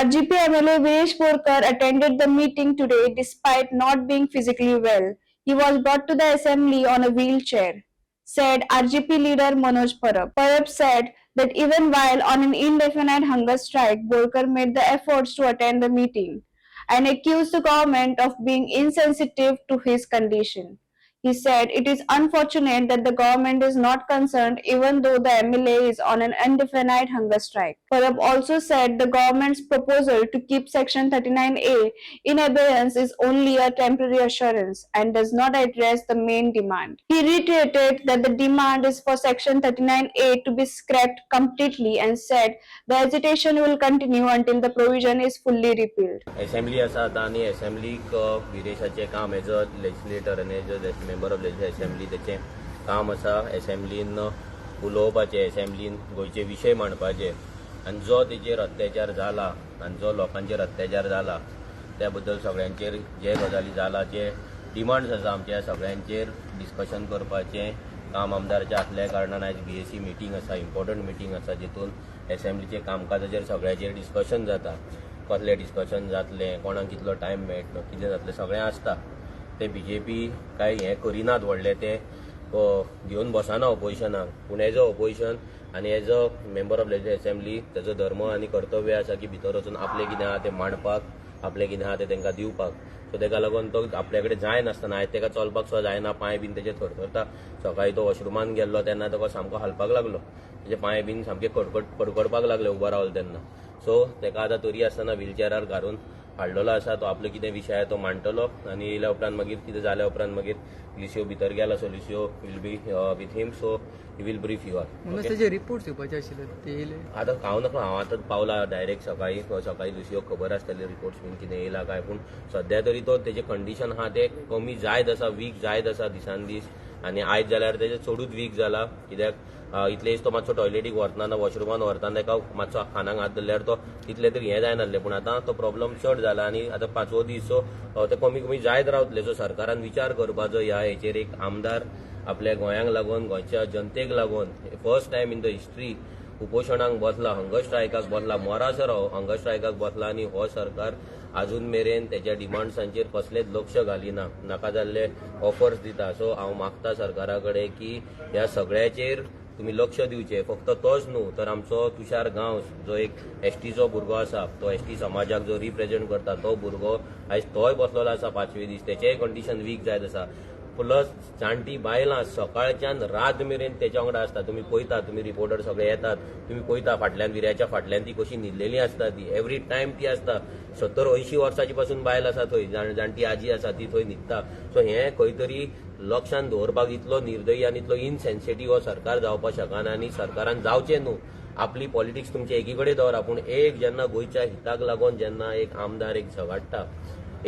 RGP MLA Viresh Borkar attended the meeting today despite not being physically well. He was brought to the assembly on a wheelchair, said RGP leader Manoj Parab. Parab said that even while on an indefinite hunger strike, Borkar made the efforts to attend the meeting and accused the government of being insensitive to his condition. He said it is unfortunate that the government is not concerned even though the MLA is on an indefinite hunger strike. Parab also said the government's proposal to keep Section 39A in abeyance is only a temporary assurance and does not address the main demand. He reiterated that the demand is for Section 39A to be scrapped completely and said the agitation will continue until the provision is fully repealed. Assembly आसा आणि असेंब्लीक विरेशाचें काम as a legislator आनी as a member of assembly तेचें काम आसा असेंब्लीन उलोवपाचें असेंब्लीन गोंयचे विशय मांडपाचे आनी जो तेचेर अत्याचार जाला आनी जो लोकांचेर अत्याचार जाला त्या बद्दल सगळ्यांचेर जे गजाली जाला जे डिमांड्स आसा आमच्या सगळ्यांचेर डिस्कशन करपाचें काम आमदाराचें आसल्या कारणान आयज BAC मिटींग आसा इम्पॉर्टंट मिटींग आसा जितून असेंब्लीचे कामकाजाचेर सगळ्याचेर डिस्कशन जाता कसलें डिस्कशन जातलें कोणाक कितलो टायम मेळटलो कितें जातलें सगळें आसता ते BJP कांय हें करिनात व्हडलें तें घेवन बसना ऑपोजिशनाक पूण एज अ ऑपोजिशन आनी as a member of assembly तेजो धर्म आनी कर्तव्य आसा की भितर वचून आपलें कितें आहा तें मांडपाक आपलें कितें आहा तें तांकां दिवपाक सो तेका लागून तो आपल्या कडेन जाय नासतना आयज तेका चलपाक सुद्दां जायना पांय बीन तेजे थरथरता सकाळीं तो वॉशरुमान गेल्लो तेन्ना ताका सामको हालपाक लागलो तेजे पांय बीन सामके कडकडपाक लागले उबो रावलो तेन्ना सो तेका आतां तरी आसतना व्हीलचॅरार घालून हाडलेलो आसा तो आपलो कितें विशय आहा तो मांडटलो आनी येयल्या उपरांत मागीर कितें जाल्या उपरांत मागीर लिसिओ भितर गेला सो लिसिओ will be with him so he will brief you आर तेजे रिपोर्ट्स येवपाचे आशिल्ले ते येयले आतां हांव आतां पावला डायरेक्ट सकाळीं लिसिओ खबर आसतली रिपोर्ट्स बीन कितें येयला काय पूण सध्या तरी तो तेजें कंडिशन आहा तें कमी जायत आसा वीक जायत आसा दिसान दीस आनी आयज जाल्यार तेजें चडूच वीक जाला कित्याक इतले तो मातसो टॉयलेटीक व्हरतना वॉशरुमान व्हरतना ताका मातसो खानाक हात धरल्यार तो तितले तरी हें जायनासलें पूण आतां तो प्रॉब्लम चड जाला आनी आतां 5वो दीस सो ते कमी जायत रावतले सो सरकारान विचार करपाचो ह्या हेचेर एक आमदार आपल्या गोंयांक लागून गोंयच्या जनतेक लागून first time in the history उपोशणाक बसला हंगर स्ट्रायकाक बसला मोरासर हंगर स्ट्रायकाक बसला आनी हो सरकार अजून मेरेन तेच्या डिमांड्सांचेर कसलेंच लक्ष घालिना नाका जाल्ले ऑफर्स दिता सो हांव मागता सरकारा कडेन की ह्या सगळ्याचेर तुम्ही लक्ष दिवचे फक्त तोच न्हू तर आमचो तुषार गांवस जो एक STचो भुरगो आसा तो ST समाजाक जो रिप्रेझेंट करता तो भुरगो आयज तोय बसलेलो आसा 5वे दीस तेचेय कंडिशन वीक जायत आसा प्लस जाणटी बायलां सकाळच्यान रात मेरेन तेच्या वांगडा आसता तुम्ही पळयता तुम्ही रिपोर्टर सगळे येतात तुम्ही पळयता फाटल्यान विर्याच्या फाटल्यान ती कशी न्हिदलेली आसता ती एवरी टायम ती आसता 70-80 वर्सांची पासून बायल आसा थंय जाणटी आजी आसा ती थंय न्हिदता सो हें खंय तरी लक्षांत दवरपाक इतलो निर्दयी आनी इतलो इनसेन्सिटीव हो सरकार जावपाक शकना आनी सरकारान जावचें न्हू आपली पॉलिटिक्स तुमचे एकी कडेन दवरा पूण एक जेन्ना गोंयच्या हिताक लागून जेन्ना एक आमदार एक झगडटा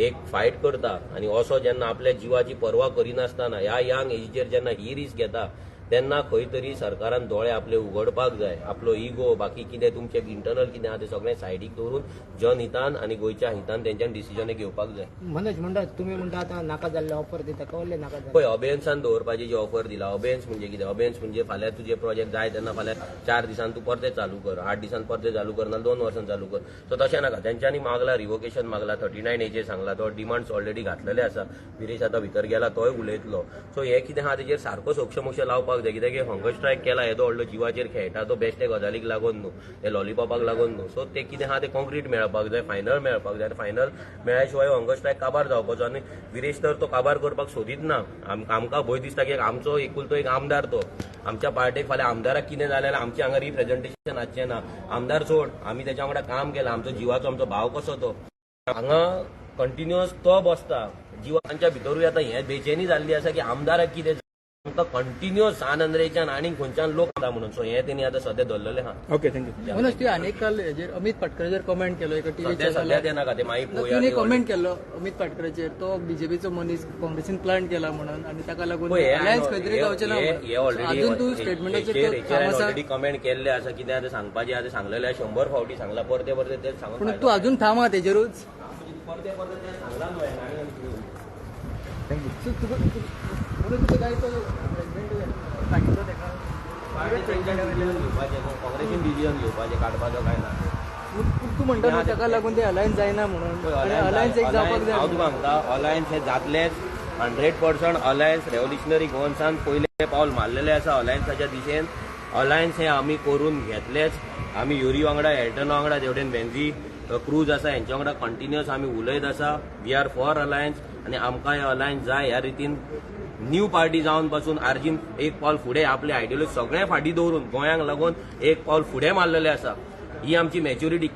एक फायट करता आनी असो जेन्ना आपल्या जिवाची पर्वा करिनासतना ह्या यंग एजीचेर जेन्ना ही रिस्क घेता तेन्ना खंय तरी सरकारान दोळे आपले उगडपाक जाय आपलो इगो बाकी कितें तुमचे इंटरनल कितें आहा तें सगळें सायडीक दवरून जनहितान आनी गोंयच्या हितान तेंच्यान डिसिजन घेवपाक जाय मनोज म्हणटा तुमी म्हणटा आतां नाका जाल्ले ऑफर दिता कळ्ळें नाका पळय अबेन्सान दवरपाची जी ऑफर दिला अबेन्स म्हणजे कितें अबेन्स म्हणजे फाल्यां तुजे प्रोजेक्ट जाय तेन्ना फाल्यां 4 दिसान तूं परते चालू कर 8 दिसान परते चालू कर ना 2 वर्सान चालू कर सो तशें नाका तेंच्यांनी मागला रिवोकेशन मागला 39A सांगला तो डिमांड्स ऑलरेडी घातलेले आसा विरेश आतां भितर गेला तोय उलयतलो सो हे कितें आहा तेजेर सारको सोक्ष लावपाक जाय कित्याक हंगर स्ट्रायक केला येदो व्हडलो जिवाचेर खेळटा तो बेश्टे गजालीक लागून न्हू ते लॉलिपॉपाक लागून न्हू सो ते कितें आहा ते कॉन्क्रीट मेळपाक जाय फायनल मेळपाक जाय फायनल मेळ्ळ्या शिवाय हंगर स्ट्रायक काबार जावपाचो आनी विरेश तर तो काबार करपाक सोदीत ना आमकां भंय दिसता की आमचो एकुलतो एक आमदार तो आमच्या पार्टेक फाल्यां आमदाराक कितें जालें जाल्यार आमचें हांगा रिप्रेझेंटेशन आसचें ना आमदार सोड आमी तेच्या वांगडा काम केलां आमचो जिवाचो आमचो भाव कसो तो हांगा कंटिन्युअस तो बसता जिवाच्या भितरूय आतां हें बेचैनी जाल्ली आसा की आमदाराक कितें कंटिन्युअस आनंदरेच्यान आणि खंयच्यान लोक आसा म्हणून सो हे तेणी आतां सध्या धरलेलें आहा ओके थँक्यू मनोज ती अनेक काल हेजेर अमित पाटकराचेर कमेंट केलो एका टीव्ही सध्या ते नाका ते मागीर तिने कमेंट केलो अमित पाटकराचेर तो बीजेपीचो मनीस काँग्रेसीन प्लांट केला म्हणून आणि ताका लागून अलायन्स खंय तरी गावचें ना अजून तूं स्टेटमेंटाचेर ऑलरेडी कमेंट केल्ले आसा कितें आतां सांगपाचें आतां सांगलेलें 100 फावटी सांगला परते तेच सांगून पूण तूं अजून थांबा तेजेरूच परते तेच सांगला न्हू थँक्यू तुका जाय तो सांगितलो तेका काँग्रेसीन डिसिजन घेवपाचें काडपाचो काय ना तूं म्हणटा न्हू ताका लागून ते अलायन्स जायना म्हणून अलायन्स एक जावपाक जाय हांव तुका सांगता अलायन्स हे जातलेच 100% अलायन्स रेव्होल्युशनरी गोवन्सान पयले पावल मारलेले आसा अलायन्साच्या दिशेन अलायन्स हे आमी करून घेतलेच आमी युरी वांगडा एअरटेला वांगडा जेवढेन बेन्झी क्रूज आसा हेंच्या वांगडा कंटिन्युअस आमी उलयत आसा वी आर फॉर अलायन्स आनी आमकां हे अलायन्स जाय ह्या रितीन न्यू पार्टी जावन पासून आर्जीन एक पावल फुडें आपले आयडियोलॉजी सगळें फाटीं दवरून गोंयांक लागून एक पावल फुडें मारलेलें आसा ही आमची मॅच्युरिटी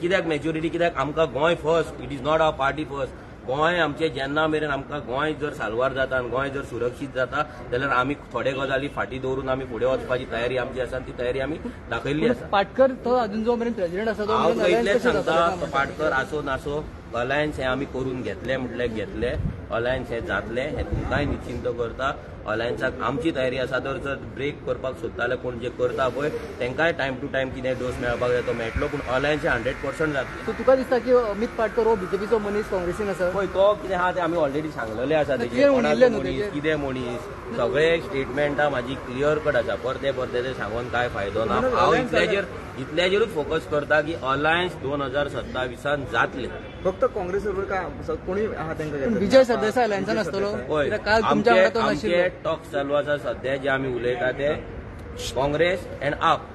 कित्याक आमकां Goem first it is not our party first Goem आमचे जेन्ना मेरेन आमकां गोंय जर साल्वार जाता आनी गोंय जर सुरक्षीत जाता जाल्यार आमी थोडे गजाली फाटीं दवरून आमी फुडें वचपाची तयारी आमची आसा ती तयारी आमी दाखयल्ली आसा पाटकर तो अजून जो मेरेन प्रेसिडेंट आसा तो हांव मेरेन इतलेंच alliance कशें सांगता जातलें तो पाटकर आसो नासो अलायन्स हे आमी करून घेतले म्हटले घेतले अलायन्स हे जातले हे तुमकांय निश्चिंत करता अलायन्साक आमची तयारी आसा तर जर ब्रेक करपाक सोदताले कोण जे करता पळय तांकांय टायम टू टायम कितें डोस मेळपाक जाय तो मेळटलो पूण अलायन्स हे 100% जातले सो तुका दिसता की अमित पाटकर हो बीजेपीचो मनीस काँग्रेसीन आसा पळय तो कितें आहा तें आमी ऑलरेडी सांगलेलें आसा क्लियर तेजेर म्हणिल्लें कोणाचो न्हू मनीस तेजेर. कितें मनीस सगळे स्टेटमेंटां म्हाजी क्लियर कट आसा परते ते सांगून काय फायदो ना हांव इतल्याचेरूच फोकस करता की अलायन्स 2027 जातले फक्त काँग्रेस बरोबर का कोणी आहा तांकां पण विजय सरदेसाय अलायन्सान आसतलो पळय कित्याक काल तुमच्या वांगडा तो नाशिल्लो आमचे टॉक्स चालू आसा सध्या जे आमी उलयता ते काँग्रेस अँड आप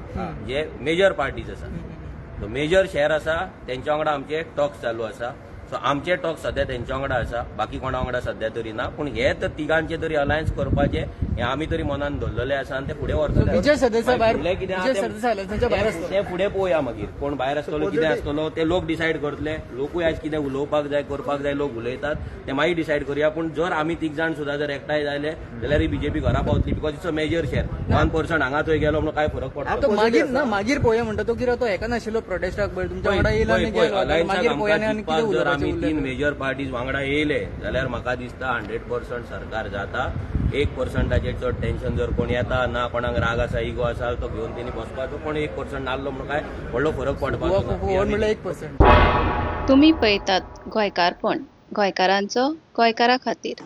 जे मेजर पार्टीज आसा मेजर शेअर आसा तेंच्या वांगडा आमचे टॉक्स चालू आसा सो आमचे टॉक सध्या तेंच्या वांगडा आसा बाकी कोणा वांगडा सध्या तरी ना पूण हे तर तिगांचे तरी अलायन्स करपाचे हे आमी तरी मनान धरलेले आसा आनी ते फुडें व्हरतले विजय सरदेसाय भायर फुडलें कितें आहा विजय सरदेसाय अलायन्साच्या भायर आसतलो ते फुडें पळोवया मागीर कोण भायर आसतलो कितें आसतलो ते लोक डिसायड करतले लोकूय आयज कितें उलोवपाक जाय करपाक जाय लोक उलयतात ते मागीर डिसायड करुया पूण जर आमी तीग जाण सुद्दां जर एकठांय जाले जाल्यार ही बीजेपी घरा पावतली because it's a major share 1% हांगा थंय गेलो म्हणून काय फरक पडटा तो मागीर पळोवया म्हणटा तो कित्याक तो हेका नाशिल्लो प्रोटेस्टाक पळय तुमच्या वांगडा येयला आनी गेलो मागीर पळोवया आनी कितें जर आमी उलोवपाचें 3 उरलें मेजर पार्टीज वांगडा येयले जाल्यार म्हाका दिसता 100% सरकार जाता 1%चे चड टेन्शन जर कोण येता ना कोणाक राग आसा इगो आसा तो घेवन तेणी बसपाचो कोण 1% नासलो म्हणून काय व्हडलो फरक पडपाचो हो म्हणल्यार 1%. तुम्ही पळयतात गोंयकारपण गोंयकारांचो गोंयकारा खातीर.